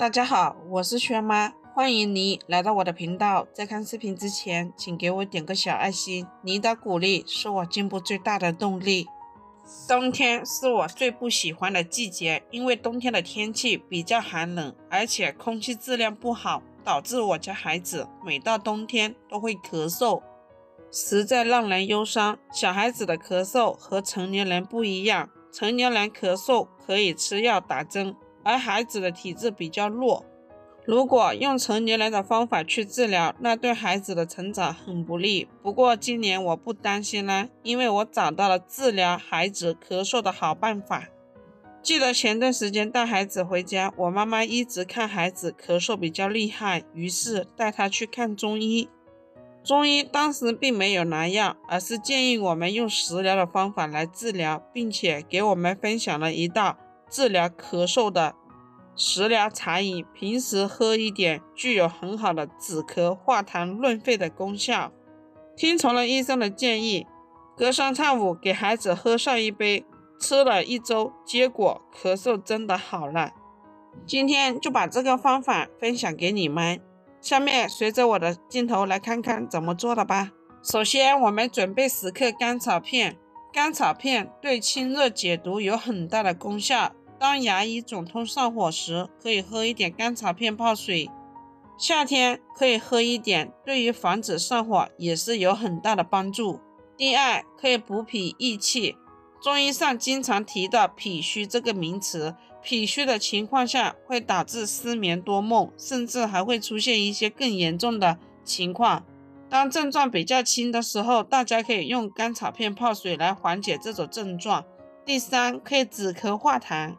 大家好，我是轩妈，欢迎你来到我的频道。在看视频之前，请给我点个小爱心，你的鼓励是我进步最大的动力。冬天是我最不喜欢的季节，因为冬天的天气比较寒冷，而且空气质量不好，导致我家孩子每到冬天都会咳嗽，实在让人忧伤。小孩子的咳嗽和成年人不一样，成年人咳嗽可以吃药打针，而孩子的体质比较弱，如果用成年人的方法去治疗，那对孩子的成长很不利。不过今年我不担心了，因为我找到了治疗孩子咳嗽的好办法。记得前段时间带孩子回家，我妈妈一直看孩子咳嗽比较厉害，于是带他去看中医。中医当时并没有拿药，而是建议我们用食疗的方法来治疗，并且给我们分享了一道治疗咳嗽的食疗茶饮，平时喝一点，具有很好的止咳、化痰、润肺的功效。听从了医生的建议，隔三差五给孩子喝上一杯，吃了1周，结果咳嗽真的好了。今天就把这个方法分享给你们。下面随着我的镜头来看看怎么做的吧。首先我们准备10克甘草片，甘草片对清热解毒有很大的功效。当牙龈肿痛上火时，可以喝一点甘草片泡水，夏天可以喝一点，对于防止上火也是有很大的帮助。第二，可以补脾益气。中医上经常提到脾虚这个名词，脾虚的情况下会导致失眠多梦，甚至还会出现一些更严重的情况。当症状比较轻的时候，大家可以用甘草片泡水来缓解这种症状。第三，可以止咳化痰。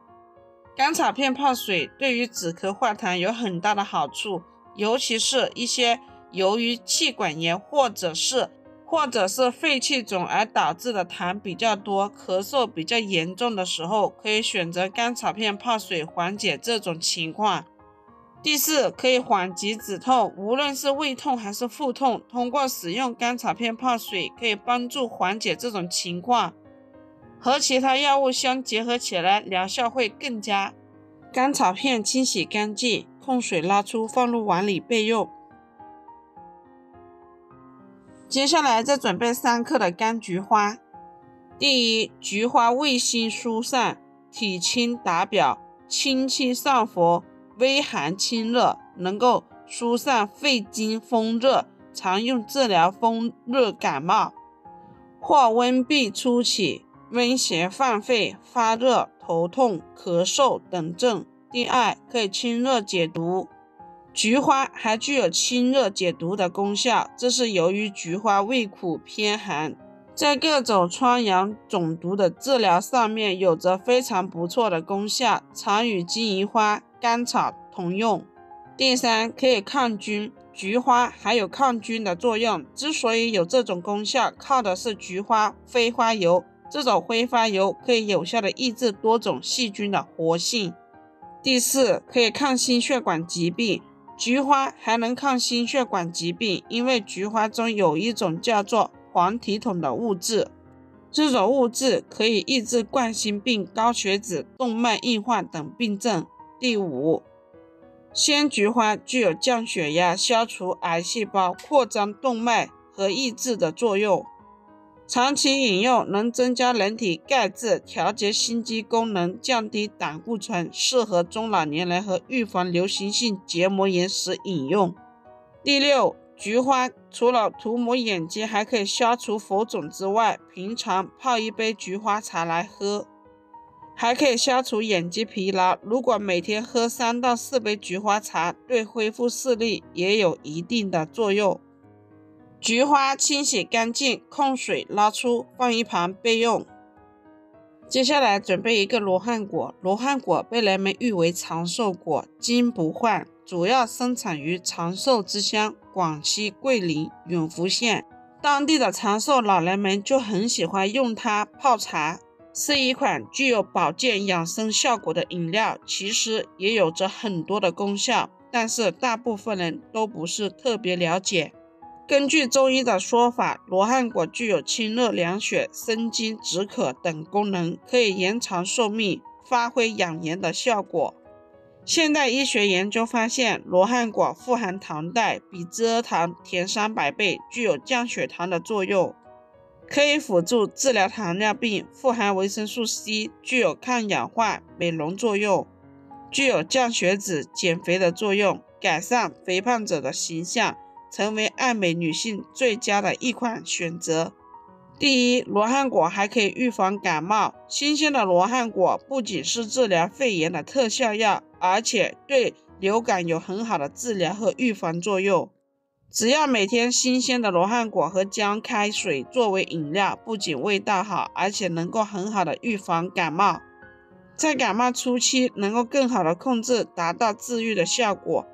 甘草片泡水对于止咳化痰有很大的好处，尤其是一些由于气管炎或者是肺气肿而导致的痰比较多、咳嗽比较严重的时候，可以选择甘草片泡水缓解这种情况。第四，可以缓急止痛，无论是胃痛还是腹痛，通过使用甘草片泡水可以帮助缓解这种情况，和其他药物相结合起来，疗效会更佳。甘草片清洗干净，控水拉出，放入碗里备用。接下来再准备3克的干菊花。第一，菊花味辛疏散，体清达表，清气上浮，微寒清热，能够疏散肺经风热，常用治疗风热感冒或温痹初起、温邪犯肺、发热、头痛、咳嗽等症。第二，可以清热解毒。菊花还具有清热解毒的功效，这是由于菊花味苦偏寒，在各种疮疡肿毒的治疗上面有着非常不错的功效，常与金银花、甘草同用。第三，可以抗菌。菊花还有抗菌的作用，之所以有这种功效，靠的是菊花挥发油，这种挥发油可以有效的抑制多种细菌的活性。第四，可以抗心血管疾病。菊花还能抗心血管疾病，因为菊花中有一种叫做黄体酮的物质，这种物质可以抑制冠心病、高血脂、动脉硬化等病症。第五，鲜菊花具有降血压、消除癌细胞、扩张动脉和抑制的作用，长期饮用能增加人体钙质，调节心肌功能，降低胆固醇，适合中老年人和预防流行性结膜炎时饮用。第六，菊花除了涂抹眼睛还可以消除浮肿之外，平常泡一杯菊花茶来喝，还可以消除眼睛疲劳。如果每天喝3到4杯菊花茶，对恢复视力也有一定的作用。菊花清洗干净，控水拉出，放一旁备用。接下来准备一个罗汉果。罗汉果被人们誉为长寿果，金不换，主要生产于长寿之乡广西桂林永福县。当地的长寿老人们就很喜欢用它泡茶，是一款具有保健养生效果的饮料，其实也有着很多的功效，但是大部分人都不是特别了解。根据中医的说法，罗汉果具有清热凉血、生津止渴等功能，可以延长寿命，发挥养颜的效果。现代医学研究发现，罗汉果富含糖代，比蔗糖甜300倍，具有降血糖的作用，可以辅助治疗糖尿病。富含维生素 C， 具有抗氧化、美容作用，具有降血脂、减肥的作用，改善肥胖者的形象，成为爱美女性最佳的一款选择。第一，罗汉果还可以预防感冒。新鲜的罗汉果不仅是治疗肺炎的特效药，而且对流感有很好的治疗和预防作用。只要每天新鲜的罗汉果和姜开水作为饮料，不仅味道好，而且能够很好的预防感冒。在感冒初期能够更好的控制，达到治愈的效果。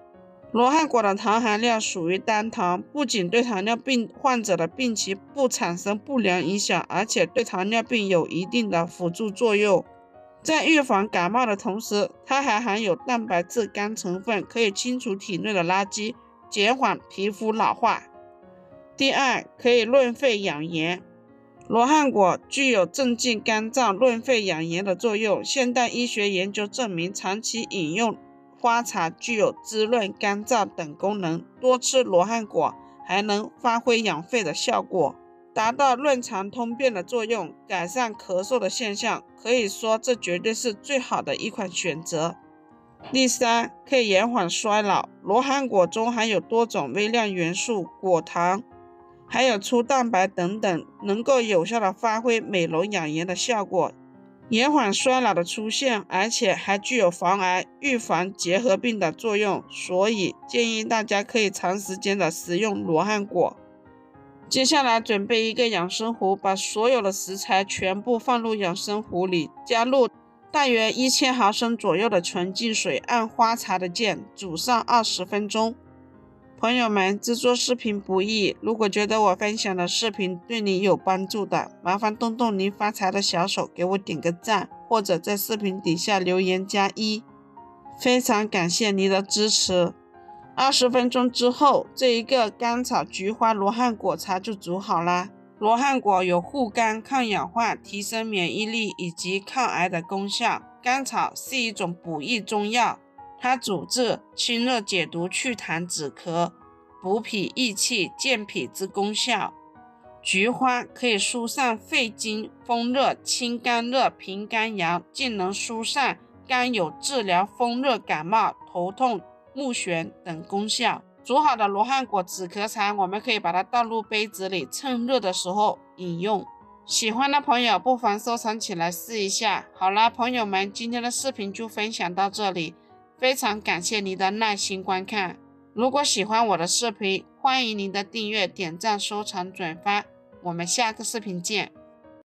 罗汉果的糖含量属于单糖，不仅对糖尿病患者的病情不产生不良影响，而且对糖尿病有一定的辅助作用。在预防感冒的同时，它还含有蛋白质苷成分，可以清除体内的垃圾，减缓皮肤老化。第二，可以润肺养颜。罗汉果具有镇静肝脏、润肺养颜的作用。现代医学研究证明，长期饮用花茶具有滋润肝脏等功能，多吃罗汉果还能发挥养肺的效果，达到润肠通便的作用，改善咳嗽的现象。可以说，这绝对是最好的一款选择。第三，可以延缓衰老。罗汉果中含有多种微量元素、果糖，还有粗蛋白等等，能够有效的发挥美容养颜的效果，延缓衰老的出现，而且还具有防癌、预防结核病的作用，所以建议大家可以长时间的食用罗汉果。接下来准备一个养生壶，把所有的食材全部放入养生壶里，加入大约1000毫升左右的纯净水，按花茶的键煮上20分钟。朋友们，制作视频不易，如果觉得我分享的视频对你有帮助的，麻烦动动您发财的小手给我点个赞，或者在视频底下留言加1，非常感谢您的支持。20分钟之后，这一个甘草菊花罗汉果茶就煮好啦。罗汉果有护肝、抗氧化、提升免疫力以及抗癌的功效。甘草是一种补益中药，它主治清热解毒、祛痰止咳、补脾益气、健脾之功效。菊花可以疏散肺经风热、清肝热、平肝阳，竟能疏散肝有治疗风热感冒、头痛、目眩等功效。煮好的罗汉果止咳茶，我们可以把它倒入杯子里，趁热的时候饮用。喜欢的朋友不妨收藏起来试一下。好啦，朋友们，今天的视频就分享到这里，非常感谢您的耐心观看。如果喜欢我的视频，欢迎您的订阅、点赞、收藏、转发。我们下个视频见。